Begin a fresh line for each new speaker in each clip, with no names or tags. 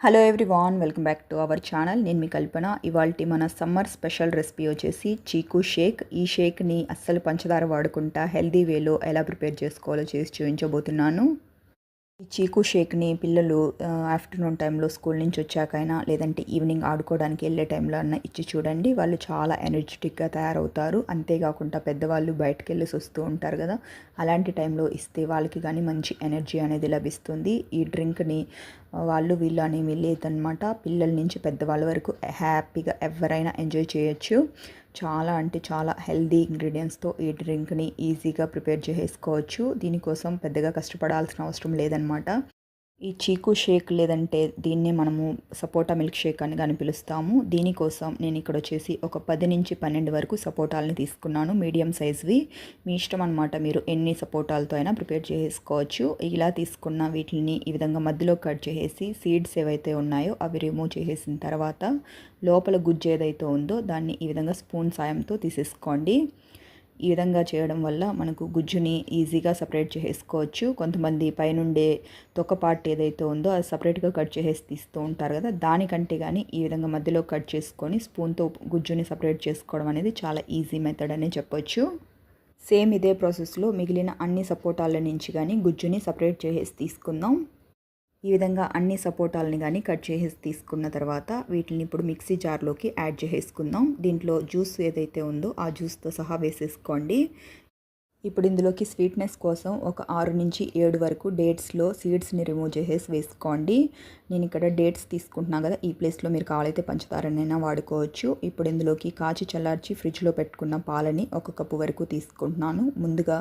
Hello everyone, welcome back to our channel. నేను మీ కల్పన. ఇవాల్టి మన సమ్మర్ స్పెషల్ రెసిపీ వచ్చేసి చీకు షేక్. ఈ షేక్ని అస్సలు పంచదార వాడకుండా హెల్దీ వేలో ఎలా ప్రిపేర్ చేసుకోవాలో చేసి చూపించబోతున్నాను. ఈ చీకు షేక్ని పిల్లలు ఆఫ్టర్నూన్ టైంలో స్కూల్ నుంచి వచ్చాకైనా లేదంటే ఈవినింగ్ ఆడుకోవడానికి వెళ్ళే టైంలో అన్న ఇచ్చి చూడండి. వాళ్ళు చాలా ఎనర్జెటిక్గా తయారవుతారు. అంతేకాకుండా పెద్దవాళ్ళు బయటకు వెళ్ళేసి వస్తూ ఉంటారు కదా, అలాంటి టైంలో ఇస్తే వాళ్ళకి కానీ మంచి ఎనర్జీ అనేది లభిస్తుంది. ఈ డ్రింక్ని వాళ్ళు వీళ్ళు అనేమి లేదనమాట. పిల్లల నుంచి పెద్దవాళ్ళ వరకు హ్యాపీగా ఎవరైనా ఎంజాయ్ చేయొచ్చు. చాలా అంటే చాలా హెల్దీ ఇంగ్రీడియంట్స్తో ఈ డ్రింక్ని ఈజీగా ప్రిపేర్ చేసుకోవచ్చు. దీనికోసం పెద్దగా కష్టపడాల్సిన అవసరం లేదనమాట. ఈ చీకు షేక్ లేదంటే దీన్నే మనము సపోటా మిల్క్ షేక్ అని కానీ పిలుస్తాము. దీనికోసం నేను ఇక్కడ వచ్చేసి ఒక 10 నుంచి 12 వరకు సపోటాలని తీసుకున్నాను, మీడియం సైజ్వి. మీ ఇష్టం అనమాట, మీరు ఎన్ని సపోటాలతో అయినా ప్రిపేర్ చేసుకోవచ్చు. ఇలా తీసుకున్న వీటిని ఈ విధంగా మధ్యలో కట్ చేసేసి సీడ్స్ ఏవైతే ఉన్నాయో అవి రిమూవ్ చేసేసిన తర్వాత లోపల గుజ్జు ఏదైతే ఉందో దాన్ని ఈ విధంగా స్పూన్ సాయంతో తీసేసుకోండి. ఈ విధంగా చేయడం వల్ల మనకు గుజ్జుని ఈజీగా సపరేట్ చేసుకోవచ్చు. కొంతమంది పైనుండే తొక్క పార్ట్ ఏదైతే ఉందో అది సపరేట్గా కట్ చేసేసి తీస్తూ ఉంటారు కదా, దానికంటే కానీ ఈ విధంగా మధ్యలో కట్ చేసుకొని స్పూన్తో గుజ్జుని సపరేట్ చేసుకోవడం అనేది చాలా ఈజీ మెథడ్ అనే చెప్పొచ్చు. సేమ్ ఇదే ప్రాసెస్లో మిగిలిన అన్ని సపోటాల నుంచి కానీ గుజ్జుని సపరేట్ చేసేసి తీసుకుందాం. ఈ విధంగా అన్ని సపోటాలని కానీ కట్ చేసేసి తీసుకున్న తర్వాత వీటిని ఇప్పుడు మిక్సీ జార్లోకి యాడ్ చేసేసుకుందాం. దీంట్లో జ్యూస్ ఏదైతే ఉందో ఆ జ్యూస్తో సహా వేసేసుకోండి. ఇప్పుడు ఇందులోకి స్వీట్నెస్ కోసం ఒక 6 నుంచి 7 వరకు డేట్స్లో సీడ్స్ని రిమూవ్ చేసేసి వేసుకోండి. నేను ఇక్కడ డేట్స్ తీసుకుంటున్నాను కదా, ఈ ప్లేస్లో మీరు కావాలైతే పంచదారనైనా వాడుకోవచ్చు. ఇప్పుడు ఇందులోకి కాచి చల్లార్చి ఫ్రిడ్జ్లో పెట్టుకున్న పాలని 1 కప్పు వరకు తీసుకుంటున్నాను. ముందుగా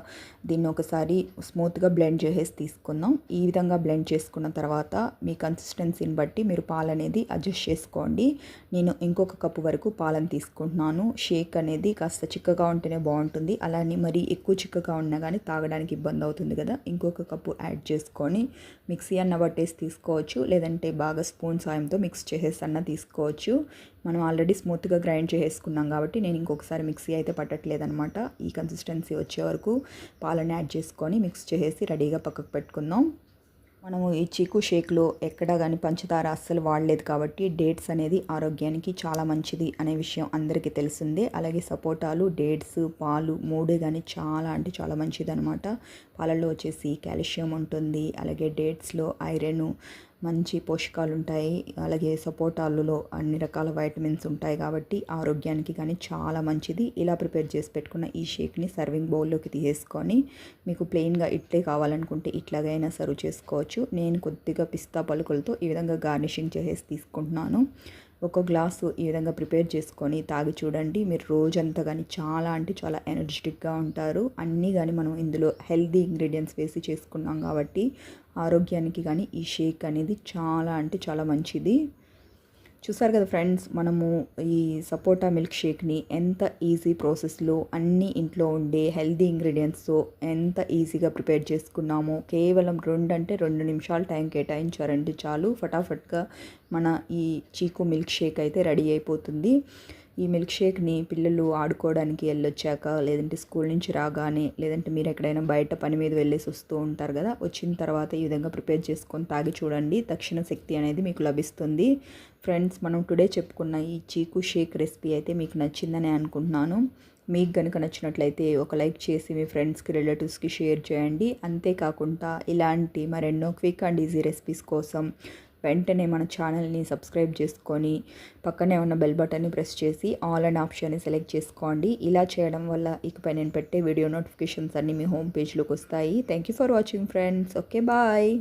దీన్ని ఒకసారి స్మూత్గా బ్లెండ్ చేసేసి తీసుకుందాం. ఈ విధంగా బ్లెండ్ చేసుకున్న తర్వాత మీ కన్సిస్టెన్సీని బట్టి మీరు పాలు అనేది అడ్జస్ట్ చేసుకోండి. నేను ఇంకొక కప్పు వరకు పాలను తీసుకుంటున్నాను. షేక్ అనేది కాస్త చిక్కగా ఉంటేనే బాగుంటుంది, అలానే మరి ఎక్కువ చిక్కగా ఉన్నా కానీ తాగడానికి ఇబ్బంది అవుతుంది కదా. ఇంకొక కప్పు యాడ్ చేసుకొని మిక్సీ అన్న పట్టేసి తీసుకోవచ్చు, లేదంటే బాగా స్పూన్ సాయంతో మిక్స్ చేసేసి అన్న తీసుకోవచ్చు. మనం ఆల్రెడీ స్మూత్గా గ్రైండ్ చేసేసుకున్నాం కాబట్టి నేను ఇంకొకసారి మిక్సీ అయితే పట్టట్లేదనమాట. ఈ కన్సిస్టెన్సీ వచ్చే వరకు పాలను యాడ్ చేసుకొని మిక్స్ చేసేసి రెడీగా పక్కకు పెట్టుకుందాం. మనము ఈ చీకు షేక్లో ఎక్కడా కానీ పంచదార అస్సలు వాడలేదు కాబట్టి డేట్స్ అనేది ఆరోగ్యానికి చాలా మంచిది అనే విషయం అందరికీ తెలిసిందే. అలాగే సపోటాలు, డేట్స్, పాలు 3 కానీ చాలా అంటే చాలా మంచిది అనమాట. పాలల్లో వచ్చేసి కాల్షియం ఉంటుంది, అలాగే డేట్స్లో ఐరన్, మంచి పోషకాలు ఉంటాయి. అలాగే సపోటాలలో అన్ని రకాల వైటమిన్స్ ఉంటాయి కాబట్టి ఆరోగ్యానికి కానీ చాలా మంచిది. ఇలా ప్రిపేర్ చేసి పెట్టుకున్న ఈ షేక్ని సర్వింగ్ బౌల్లోకి తీసేసుకొని మీకు ప్లెయిన్గా ఇట్లే కావాలనుకుంటే ఇట్లాగైనా సర్వ్ చేసుకోవచ్చు. నేను కొద్దిగా పిస్తా పలుకులతో ఈ విధంగా గార్నిషింగ్ చేసేసి తీసుకుంటున్నాను. ఒక గ్లాసు ఈ విధంగా ప్రిపేర్ చేసుకొని తాగి చూడండి. మీరు రోజంతా కానీ చాలా అంటే చాలా ఎనర్జెటిక్గా ఉంటారు. అన్నీ కానీ మనం ఇందులో హెల్దీ ఇంగ్రీడియంట్స్ వేసి చేసుకున్నాం కాబట్టి ఆరోగ్యానికి కానీ ఈ షేక్ అనేది చాలా అంటే చాలా మంచిది. చూసారు కదా ఫ్రెండ్స్, మనము ఈ సపోటా మిల్క్ షేక్ని ఎంత ఈజీ ప్రాసెస్లో అన్నీ ఇంట్లో ఉండే హెల్దీ ఇంగ్రీడియంట్స్తో ఎంత ఈజీగా ప్రిపేర్ చేసుకున్నామో. కేవలం 2 నిమిషాలు టైం కేటాయించారంటే చాలు, ఫటాఫట్గా మన ఈ చీకు మిల్క్ షేక్ అయితే రెడీ అయిపోతుంది. ఈ మిల్క్ షేక్ని పిల్లలు ఆడుకోవడానికి వెళ్ళొచ్చాక, లేదంటే స్కూల్ నుంచి రాగానే, లేదంటే మీరు ఎక్కడైనా బయట పని మీద వెళ్ళేసి వస్తూ ఉంటారు కదా, వచ్చిన తర్వాత ఈ విధంగా ప్రిపేర్ చేసుకొని తాగి చూడండి. తక్షణ శక్తి అనేది మీకు లభిస్తుంది. ఫ్రెండ్స్, మనం టుడే చెప్పుకున్న ఈ చీకు షేక్ రెసిపీ అయితే మీకు నచ్చిందని అనుకుంటున్నాను. మీకు కనుక నచ్చినట్లయితే ఒక లైక్ చేసి మీ ఫ్రెండ్స్కి, రిలేటివ్స్కి షేర్ చేయండి. అంతేకాకుండా ఇలాంటి మరెన్నో క్విక్ అండ్ ఈజీ రెసిపీస్ కోసం వెంటనే మన ఛానల్ని సబ్స్క్రైబ్ చేసుకొని పక్కనే ఉన్న బెల్ బటన్ని ప్రెస్ చేసి ఆల్ అండ్ ఆప్షన్ని సెలెక్ట్ చేసుకోండి. ఇలా చేయడం వల్ల ఇకపై నేను పెట్టే వీడియో నోటిఫికేషన్స్ అన్నీ మీ హోమ్ పేజ్లోకి వస్తాయి. Thank you for watching friends. Okay, bye.